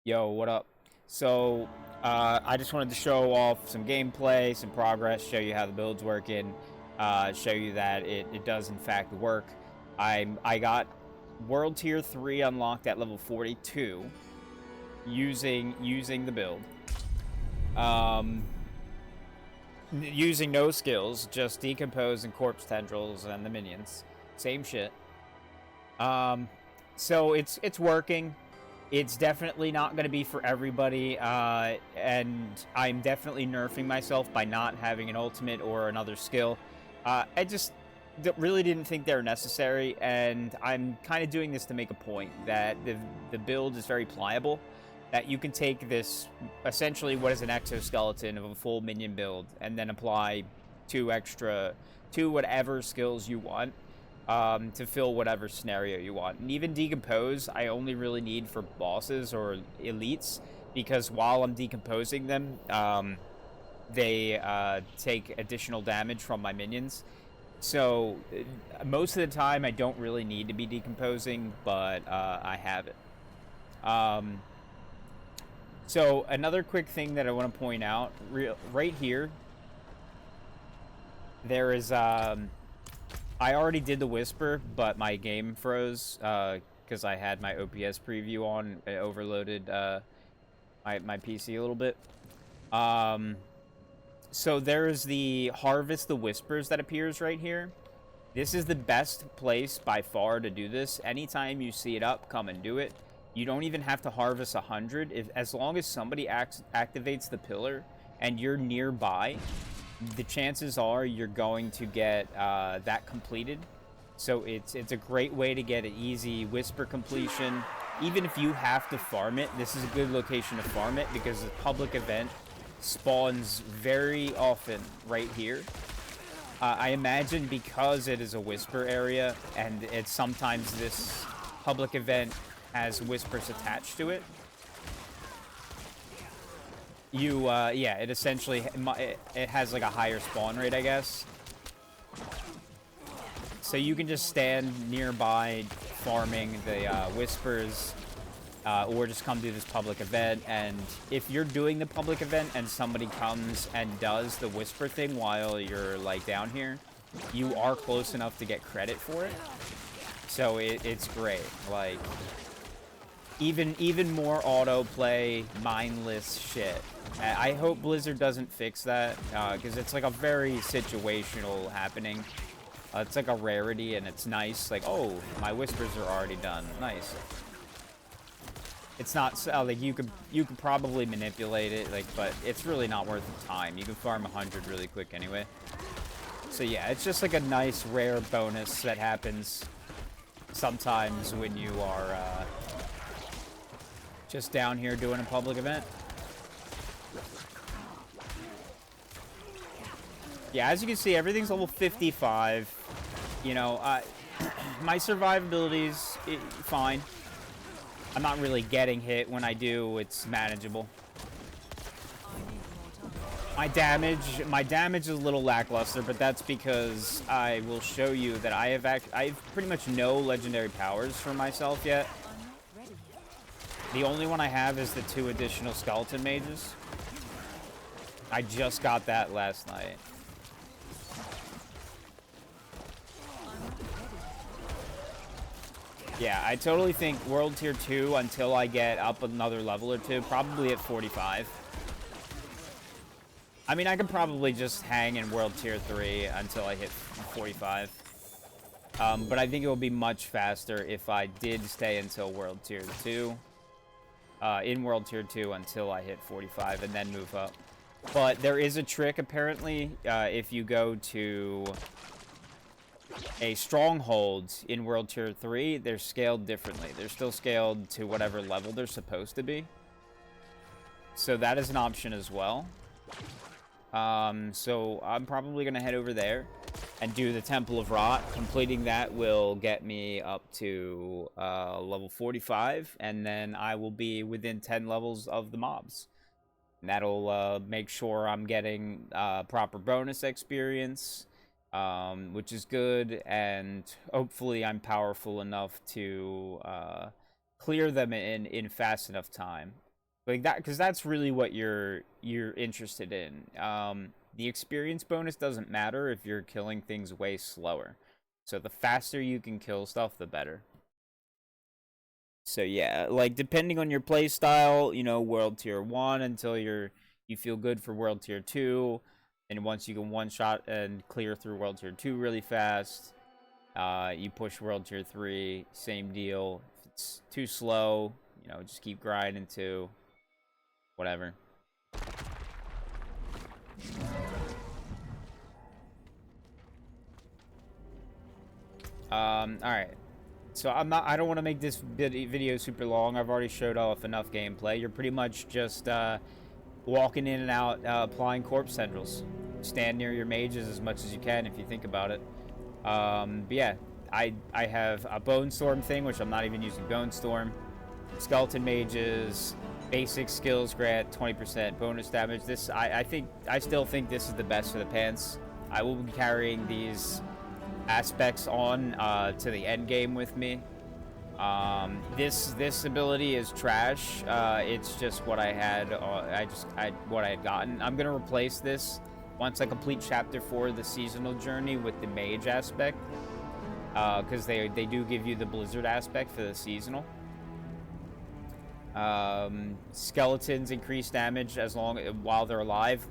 Yo, what up? So, I just wanted to show off some gameplay, some progress, show you how the build's working, show you that it does in fact work. I got World Tier 3 unlocked at level 42 using the build. Um, Using no skills, just decompose and corpse tendrils and the minions. Same shit. Um, so it's working. It's definitely not going to be for everybody, and I'm definitely nerfing myself by not having an ultimate or another skill. I just really didn't think they were necessary, and I'm kind of doing this to make a point that the build is very pliable, that you can take this, essentially what is an exoskeleton of a full minion build, and then apply two whatever skills you want to fill whatever scenario you want. And even decompose, I only really need for bosses or elites, because while I'm decomposing them, they take additional damage from my minions. So most of the time, I don't really need to be decomposing, but I have it. Um, so another quick thing that I want to point out, right here, there is I already did the whisper, but my game froze because I had my OPS preview on. It overloaded my PC a little bit. So there's the Harvest the Whispers that appears right here. This is the best place by far to do this. Anytime you see it up, come and do it. You don't even have to harvest 100. As long as somebody activates the pillar and you're nearby, the chances are you're going to get that completed. So it's a great way to get an easy whisper completion. Even if you have to farm it, this is a good location to farm it because the public event spawns very often right here. I imagine because it is a whisper area and it's sometimes this public event has whispers attached to it. Yeah, it essentially, it has like a higher spawn rate, I guess. So you can just stand nearby farming the whispers, or just come do this public event. And if you're doing the public event and somebody comes and does the whisper thing while you're like down here, you are close enough to get credit for it. So it's great. Like, even more autoplay, mindless shit. I hope Blizzard doesn't fix that, because it's like a very situational happening. It's like a rarity, and it's nice. Like, oh, my whispers are already done. Nice. It's not like you could probably manipulate it, like, but it's really not worth the time. You can farm 100 really quick anyway. So yeah, it's just like a nice rare bonus that happens sometimes when you are just down here doing a public event. Yeah, as you can see, everything's level 55. You know, my survivability's fine. I'm not really getting hit. When I do, it's manageable. My damage is a little lackluster, but that's because I will show you that I have pretty much no legendary powers for myself yet. The only one I have is the 2 additional skeleton mages. I just got that last night. Yeah, I totally think World Tier 2 until I get up another level or two, probably at 45. I mean, I could probably just hang in World Tier 3 until I hit 45. But I think it will be much faster if I did stay until World Tier 2. In World Tier 2 until I hit 45 and then move up. But there is a trick, apparently, if you go to a stronghold in World Tier 3, they're scaled differently. They're still scaled to whatever level they're supposed to be. So that is an option as well. So I'm probably going to head over there and do the Temple of Rot. Completing that will get me up to level 45, and then I will be within 10 levels of the mobs. And that'll make sure I'm getting proper bonus experience, which is good, and hopefully I'm powerful enough to clear them in fast enough time. Like that, because that's really what you're interested in. The experience bonus doesn't matter if you're killing things way slower. So the faster you can kill stuff, the better. So yeah, like depending on your play style, you know, world tier 1 until you feel good for world tier 2, and once you can one shot and clear through world tier 2 really fast, you push world tier 3, same deal. If it's too slow, you know, just keep grinding to whatever. All right. So I don't want to make this video super long. I've already showed off enough gameplay. You're pretty much just walking in and out, applying corpse tendrils. Stand near your mages as much as you can if you think about it. But yeah, I have a Bone Storm thing, which I'm not even using Bone Storm. Skeleton mages, basic skills grant 20% bonus damage. This I still think this is the best for the pants. I will be carrying these aspects on to the end game with me. This ability is trash. It's just what I had. What I had gotten. I'm gonna replace this once I complete Chapter 4 of the seasonal journey with the mage aspect, because they do give you the blizzard aspect for the seasonal. Skeletons increase damage while they're alive.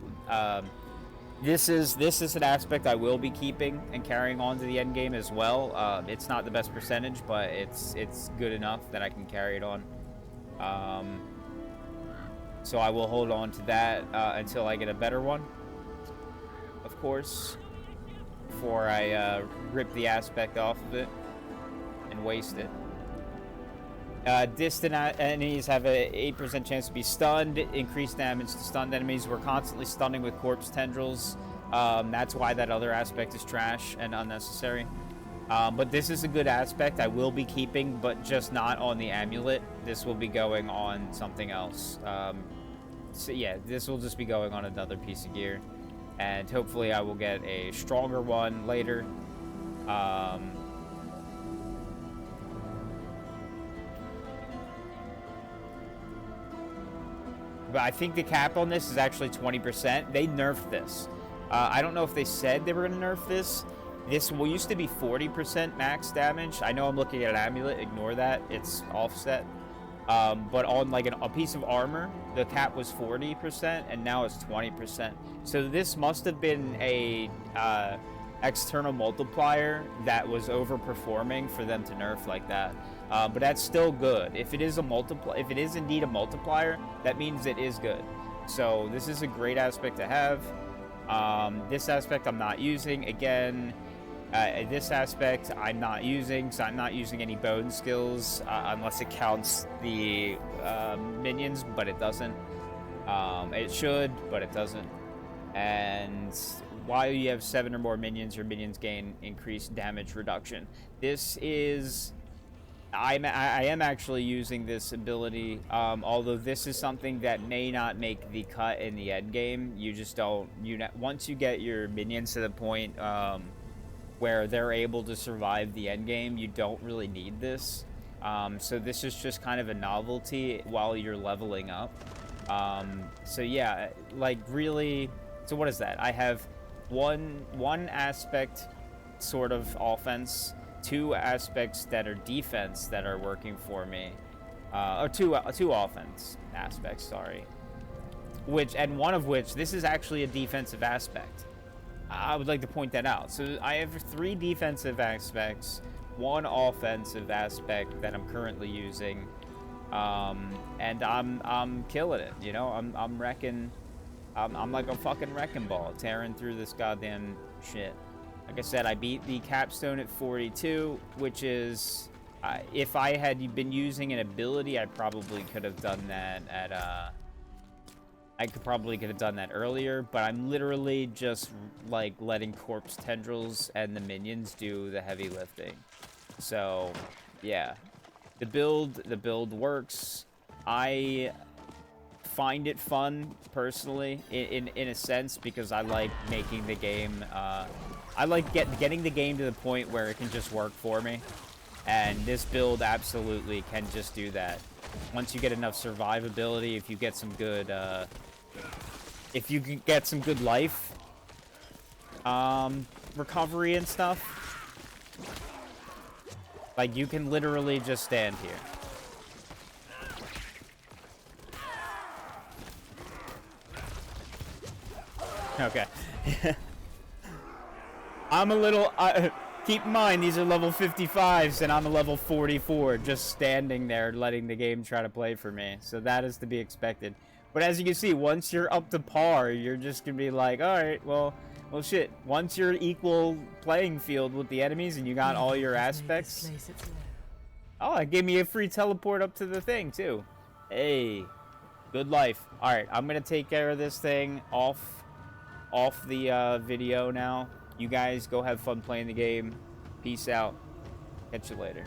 This is an aspect I will be keeping and carrying on to the end game as well. It's not the best percentage, but it's good enough that I can carry it on. So I will hold on to that until I get a better one, of course, before I rip the aspect off of it and waste it. Distant enemies have an 8% chance to be stunned. Increased damage to stunned enemies. We're constantly stunning with corpse tendrils. That's why that other aspect is trash and unnecessary. But this is a good aspect I will be keeping, but just not on the amulet. This will be going on something else. So yeah, this will just be going on another piece of gear. And hopefully I will get a stronger one later. But I think the cap on this is actually 20%. They nerfed this. I don't know if they said they were going to nerf this. This used to be 40% max damage. I know I'm looking at an amulet. Ignore that. It's offset. But on like a piece of armor, the cap was 40%, and now it's 20%. So this must have been a external multiplier that was overperforming for them to nerf like that. But that's still good. If it is indeed a multiplier, that means it is good. So this is a great aspect to have. This aspect I'm not using. Again, this aspect I'm not using, so I'm not using any bone skills unless it counts the minions, but it doesn't. It should, but it doesn't. And while you have 7 or more minions, your minions gain increased damage reduction. This is... I am actually using this ability, although this is something that may not make the cut in the end game. You just don't... once you get your minions to the point where they're able to survive the end game, you don't really need this. So this is just kind of a novelty while you're leveling up. So yeah, like really... So what is that? I have one aspect sort of offense, 2 aspects that are defense that are working for me, or two offense aspects, sorry. And one of which, this is actually a defensive aspect. I would like to point that out. So I have 3 defensive aspects, 1 offensive aspect that I'm currently using, and I'm killing it. You know, I'm wrecking. I'm like a fucking wrecking ball, tearing through this goddamn shit. Like I said, I beat the capstone at 42, which is, if I had been using an ability, I probably could have done that at, probably could have done that earlier, but I'm literally just, like, letting corpse tendrils and the minions do the heavy lifting. So, yeah. The build works. I find it fun, personally, in a sense, because I like making the game, I like getting the game to the point where it can just work for me. And this build absolutely can just do that. Once you get enough survivability, if you get some good, if you can get some good life, recovery and stuff, like, you can literally just stand here. Okay. I'm a little... keep in mind, these are level 55s, and I'm a level 44, just standing there letting the game try to play for me. So that is to be expected. But as you can see, once you're up to par, you're just going to be like, alright, well, shit. Once you're equal playing field with the enemies and you got all your aspects... Oh, it gave me a free teleport up to the thing, too. Hey, good life. Alright, I'm going to take care of this thing off the video now. You guys go have fun playing the game. Peace out. Catch you later.